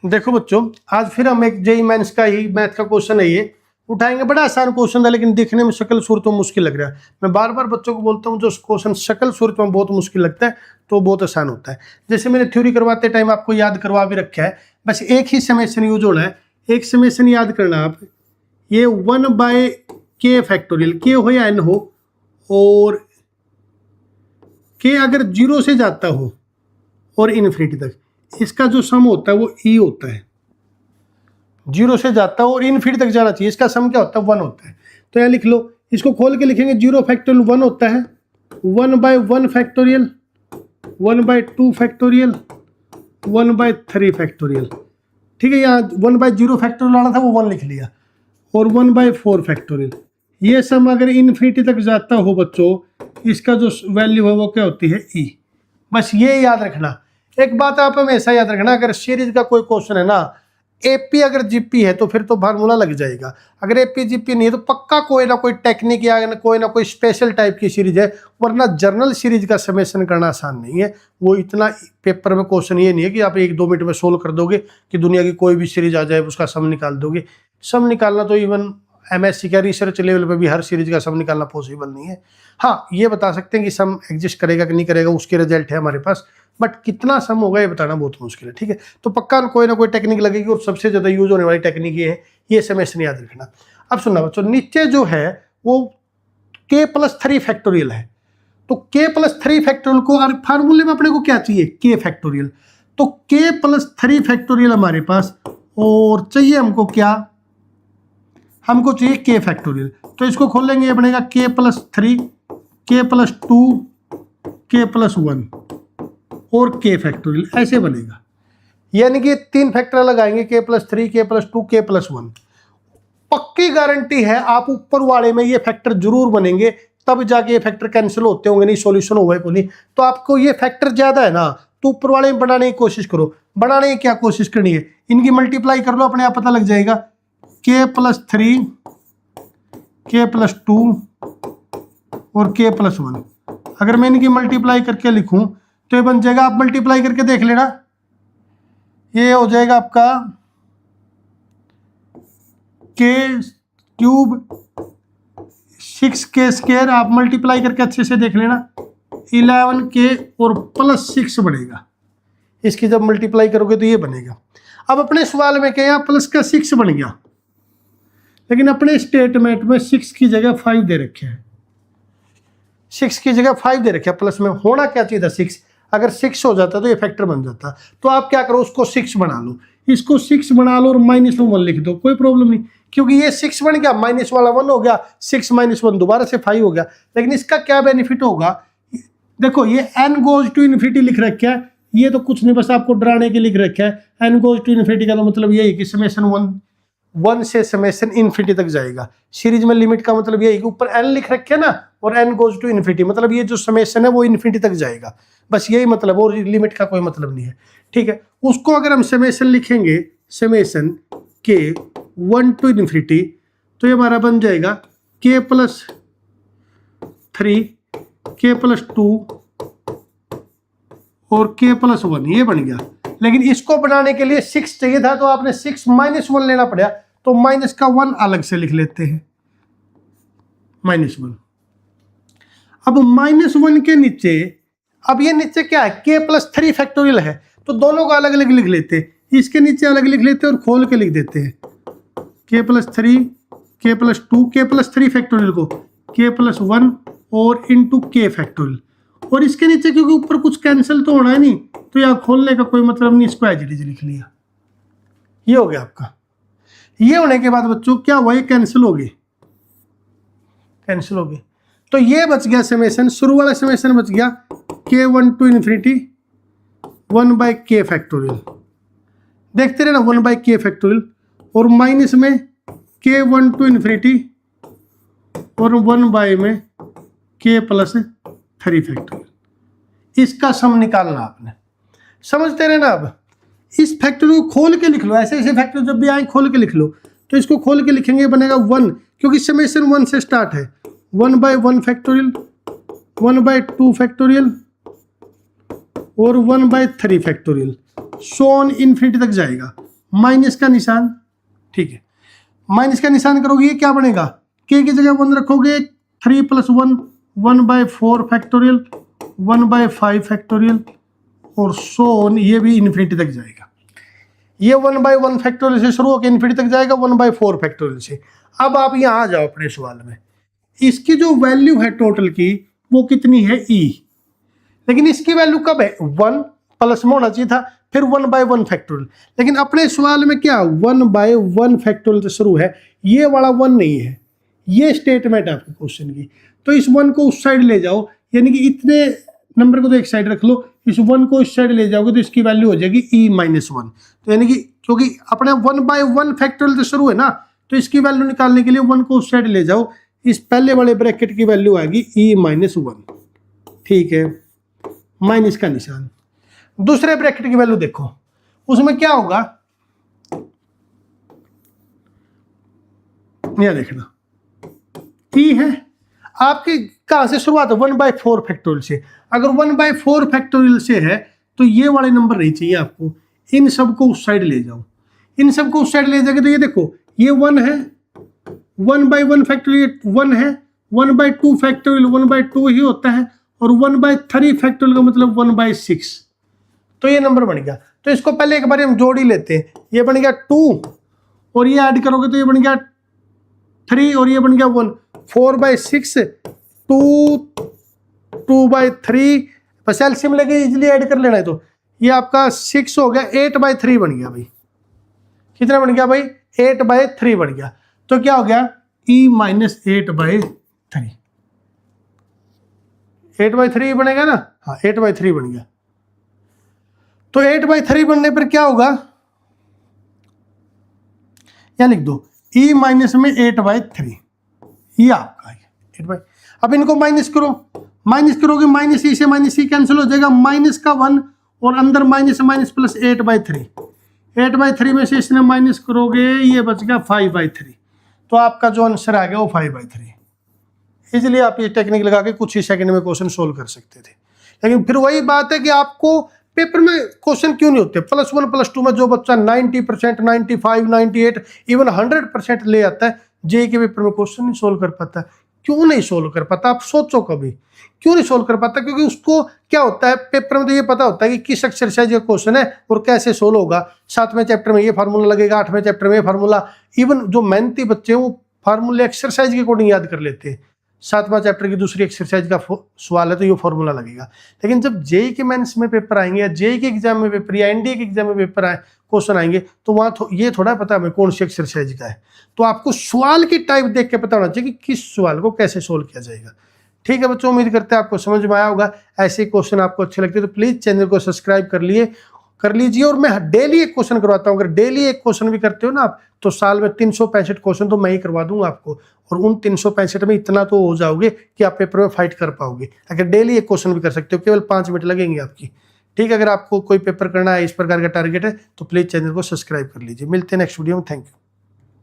देखो बच्चों, आज फिर हम एक जेईई मेंस का ही मैथ का क्वेश्चन है ये उठाएंगे। बड़ा आसान क्वेश्चन था लेकिन देखने में शक्ल सूरत में मुश्किल लग रहा है। मैं बार बार बच्चों को बोलता हूँ जो क्वेश्चन शक्ल सूरत में बहुत मुश्किल लगता है तो बहुत आसान होता है। जैसे मैंने थ्योरी करवाते टाइम आपको याद करवा भी रखा है, बस एक ही समेशन यूज होना है। एक समेशन याद करना आप, ये 1/k फैक्टोरियल, के हो या एन हो, और के अगर 0 से जाता हो और इन्फिनिटी तक, इसका जो सम होता है वो ई होता है। 0 से जाता है और इन्फिनिटी तक जाना चाहिए, इसका सम क्या होता है 1 होता है। तो यहाँ लिख लो, इसको खोल के लिखेंगे 0 फैक्टोरियल 1 होता है, 1/1 फैक्टोरियल, 1/2 फैक्टोरियल, 1/3 फैक्टोरियल। ठीक है, यहाँ 1/0 फैक्टोरियल आना था वो 1 लिख लिया, और 1/4 फैक्टोरियल। ये सम अगर इन्फिनिटी तक जाता हो बच्चों, इसका जो वैल्यू है वो क्या होती है ई। बस ये याद रखना। एक बात आप हमेशा याद रखना, अगर सीरीज का कोई क्वेश्चन है ना, एपी अगर जीपी है तो फिर तो फार्मूला लग जाएगा। अगर एपी जीपी नहीं है तो पक्का कोई ना कोई टेक्निक या ना कोई स्पेशल टाइप की सीरीज है, वरना जनरल सीरीज का समेशन करना आसान नहीं है। वो इतना पेपर में क्वेश्चन ये नहीं है कि आप 1-2 मिनट में सोल्व कर दोगे कि दुनिया की कोई भी सीरीज आ जाए उसका सम निकाल दोगे। सम निकालना तो इवन एमएससी का रिसर्च लेवल पे भी हर सीरीज का सम निकालना पॉसिबल नहीं है। हाँ, ये बता सकते हैं कि सम एग्जिस्ट करेगा कि नहीं करेगा, उसके रिजल्ट है हमारे पास, बट कितना सम होगा ये बताना बहुत मुश्किल है। ठीक है, तो पक्का कोई ना कोई टेक्निक लगेगी, और सबसे ज़्यादा यूज होने वाली टेक्निक ये है, ये समेशन याद रखना। अब सुनना बच्चों, नीचे जो है वो k+3 फैक्टोरियल है, तो k+3 फैक्टोरियल को फार्मूले में अपने को क्या चाहिए, k फैक्टोरियल। तो k+3 फैक्टोरियल हमारे पास, और चाहिए हमको क्या, हमको चाहिए k फैक्टोरियल। तो इसको खोल लेंगे, ये बनेगा k+3, k+2, k+1 और k फैक्टोरियल, ऐसे बनेगा। यानी कि 3 फैक्टर लगाएंगे, k+3, k+2, k+1। पक्की गारंटी है आप ऊपर वाले में ये फैक्टर जरूर बनेंगे, तब जाके ये फैक्टर कैंसिल होते होंगे, नहीं सॉल्यूशन होगा को नहीं। तो आपको ये फैक्टर ज्यादा है ना, तो ऊपर वाले में बनाने की कोशिश करो। बनाने की क्या कोशिश करनी है, इनकी मल्टीप्लाई कर लो, अपने आप पता लग जाएगा। k+3, k+2 और k+1। अगर मैं इनकी मल्टीप्लाई करके लिखूं तो ये बन जाएगा, आप मल्टीप्लाई करके देख लेना, ये हो जाएगा आपका k³ 6k²। आप मल्टीप्लाई करके अच्छे से देख लेना, 11k और +6 बढ़ेगा। इसकी जब मल्टीप्लाई करोगे तो ये बनेगा। अब अपने सवाल में क्या, प्लस का 6 बन गया, लेकिन अपने स्टेटमेंट में 6 की जगह 5 दे रखे हैं। 6 की जगह 5 दे रखे हैं, प्लस में होना क्या चाहिए था 6। अगर 6 हो जाता तो ये फैक्टर बन जाता। तो आप क्या करो, उसको 6 बना लो, इसको 6 बना लो और -1 लिख दो, कोई प्रॉब्लम नहीं, क्योंकि ये 6 बन गया, माइनस वाला 1 हो गया, 6 - 1 दोबारा से 5 हो गया। लेकिन इसका क्या बेनिफिट होगा, देखो ये n गोज टू इन्फिनिटी लिख रखा है, ये तो कुछ नहीं, बस आपको डराने के लिख रखा है। n गोज टू इन्फिनिटी का तो मतलब यही कि समेशन 1 से समेशन इन्फिनिटी तक जाएगा। सीरीज में लिमिट का मतलब यही कि ऊपर n लिख रखे ना, और n गोज टू इन्फिनिटी, मतलब ये जो समेशन है वो इन्फिनिटी तक जाएगा, बस यही मतलब, और लिमिट का कोई मतलब नहीं है। ठीक है, उसको अगर हम समेशन लिखेंगे, समेशन k 1 to इन्फिनिटी, तो ये हमारा बन जाएगा k+3, k+2 और k+1, ये बन गया। लेकिन इसको बनाने के लिए 6 चाहिए था, तो आपने 6 - 1 लेना पड़ा, तो माइनस का 1 अलग से लिख लेते हैं, -1। अब -1 के नीचे, अब ये नीचे क्या है, k+3 फैक्टोरियल है, तो दोनों को अलग अलग लिख लेते हैं, इसके नीचे अलग लिख लेते हैं और खोल के लिख देते हैं k+3, k+2, k+3 फैक्टोरियल को k+1 और इंटू k फैक्टोरियल। और इसके नीचे क्योंकि ऊपर कुछ कैंसिल तो होना है नहीं, तो यहाँ खोलने का कोई मतलब नहीं, इसको एज इट इज लिख लिया। ये हो गया आपका। ये होने के बाद बच्चों क्या हुआ, ये कैंसिल हो गए, कैंसिल हो गए, तो ये बच गया समेशन, शुरू वाला समेशन बच गया k1 to infinity 1/k factorial. देखते रहे ना, 1/k फैक्टोरियल, और माइनस में k1 to इन्फिनिटी और 1 में k+3 फैक्टोरियल। इसका सम निकालना आपने, समझते रहे ना। अब इस फैक्टर को खोल के लिख लो, ऐसे ऐसे फैक्टर जब भी आए खोल के लिख लो। तो इसको खोल के लिखेंगे, बनेगा 1, क्योंकि समेशन 1 से स्टार्ट है, 1/1 फैक्टोरियल, 1/2 फैक्टोरियल और 1/3 फैक्टोरियल, सो ऑन इन्फिनिटी तक जाएगा। माइनस का निशान, ठीक है, माइनस का निशान करोगे ये क्या बनेगा, के की जगह 1 रखोगे 3 + 1 1/4 फैक्टोरियल 1/5 फैक्टोरियल और सो ऑन, ये भी इन्फिनिटी तक जाएगा। ये 1/1 फैक्टोरियल से शुरू होकर इन्फिनिटी तक जाएगा 1/4 फैक्टोरियल से। अब आप यहाँ आ जाओ अपने सवाल में, इसकी जो वैल्यू है टोटल की वो कितनी है e, लेकिन इसकी वैल्यू कब है 1 प्लस में होना चाहिए था, फिर 1/1 फैक्टोरियल, लेकिन अपने सवाल में क्या 1/1 फैक्टोरियल से शुरू है, ये वाला 1 नहीं है, ये स्टेटमेंट है आपके क्वेश्चन की। तो इस 1 को उस साइड ले जाओ, यानी कि इतने नंबर को तो एक साइड रख लो, इस 1 को इस साइड ले जाओगे तो इसकी वैल्यू हो जाएगी e-1। तो यानी कि क्योंकि अपने 1/1 फैक्टोरियल से शुरू है ना, तो इसकी वैल्यू निकालने के लिए 1 को उस साइड ले जाओ, इस पहले वाले ब्रैकेट की वैल्यू आएगी e-1, ठीक है, माइनस का निशान। दूसरे ब्रैकेट की वैल्यू देखो, उसमें क्या होगा, यह देखना e है, आपकी कहां से शुरुआत है 1/4 फैक्टोरियल से। अगर 1/4 फैक्टोरियल से है तो ये वाले नंबर नहीं चाहिए आपको, इन सब को उस साइड ले जाओ, इन सब को उस साइड ले जाके तो ये देखो ये 1 है, 1/1 फैक्टोरियल 1 है, 1/2 फैक्टोरियल 1/2 ही होता है, और 1/3 फैक्टोरियल का मतलब 1/6। तो ये नंबर बन गया। तो इसको पहले एक बार हम जोड़ ही लेते हैं, ये बन गया 2 और ये ऐड करोगे तो ये बन गया 3 और ये बन गया 1, 4/6 2/3, बस एलसीएम लेके इजीली ऐड कर लेना है। तो ये आपका 6 हो गया, 8/3 बन गया भाई, कितना बन गया भाई 8/3 बन गया। तो क्या हो गया e-8/3, 8/3 बनेगा ना, हाँ 8/3 बन गया। तो 8/3 बनने पर क्या होगा, या लिख दो e माइनस में 8/3, ये आपका है 8/। अब इनको माइनस करो, माइनस करोगे माइनस ई से माइनस ई कैंसिल हो जाएगा, माइनस का 1 और अंदर माइनस माइनस प्लस 8/3, 8/3 में से इसने माइनस करोगे ये बच गया 5/3। तो आपका जो आंसर आ गया वो 5/3। इसलिए आप ये टेक्निक लगा के कुछ ही सेकंड में क्वेश्चन सोल्व कर सकते थे। लेकिन फिर वही बात है कि आपको पेपर में क्वेश्चन क्यों नहीं होते, +1 +2 में जो बच्चा 90%, 95, 98, इवन 100% ले आता है, जेईई के पेपर में क्वेश्चन नहीं सोल्व कर पाता। क्यों नहीं सोल्व कर पाता, आप सोचो कभी क्यों नहीं सोल्व कर पाता। क्योंकि उसको क्या होता है, पेपर में तो ये पता होता है कि किस एक्सरसाइज का क्वेश्चन है और कैसे सोल्व होगा। 7वें चैप्टर में ये फार्मूला लगेगा, 8वें चैप्टर में ये फार्मूला। इवन जो मेहनती बच्चे हैं वो फार्मूले एक्सरसाइज के अकॉर्डिंग याद कर लेते हैं। 7वां चैप्टर की दूसरी एक्सरसाइज का सवाल है तो ये फॉर्मूला लगेगा। लेकिन जब जेईई के मेंस में पेपर आएंगे या जेईई के एग्जाम में पेपर या एनडीए के एग्जाम में पेपर आए क्वेश्चन आएंगे तो वहाँ ये थोड़ा पता हमें कौन सी एक्सरसाइज का है। तो आपको सवाल की टाइप देख के पता होना चाहिए कि किस सवाल को कैसे सोल्व किया जाएगा। ठीक है बच्चों, उम्मीद करते हैं आपको समझ में आया होगा। ऐसे क्वेश्चन आपको अच्छे लगते हैं तो प्लीज़ चैनल को सब्सक्राइब कर लीजिए। और मैं डेली एक क्वेश्चन करवाता हूँ। अगर डेली एक क्वेश्चन भी करते हो ना आप तो साल में 365 क्वेश्चन तो मैं ही करवा दूंगा आपको। और उन 365 में इतना तो हो जाओगे कि आप पेपर में फाइट कर पाओगे। अगर डेली एक क्वेश्चन भी कर सकते हो, केवल 5 मिनट लगेंगे आपकी। ठीक है, अगर आपको कोई पेपर करना है, इस प्रकार का टारगेट है तो प्लीज़ चैनल को सब्सक्राइब कर लीजिए। मिलते हैं नेक्स्ट वीडियो में। Thank you.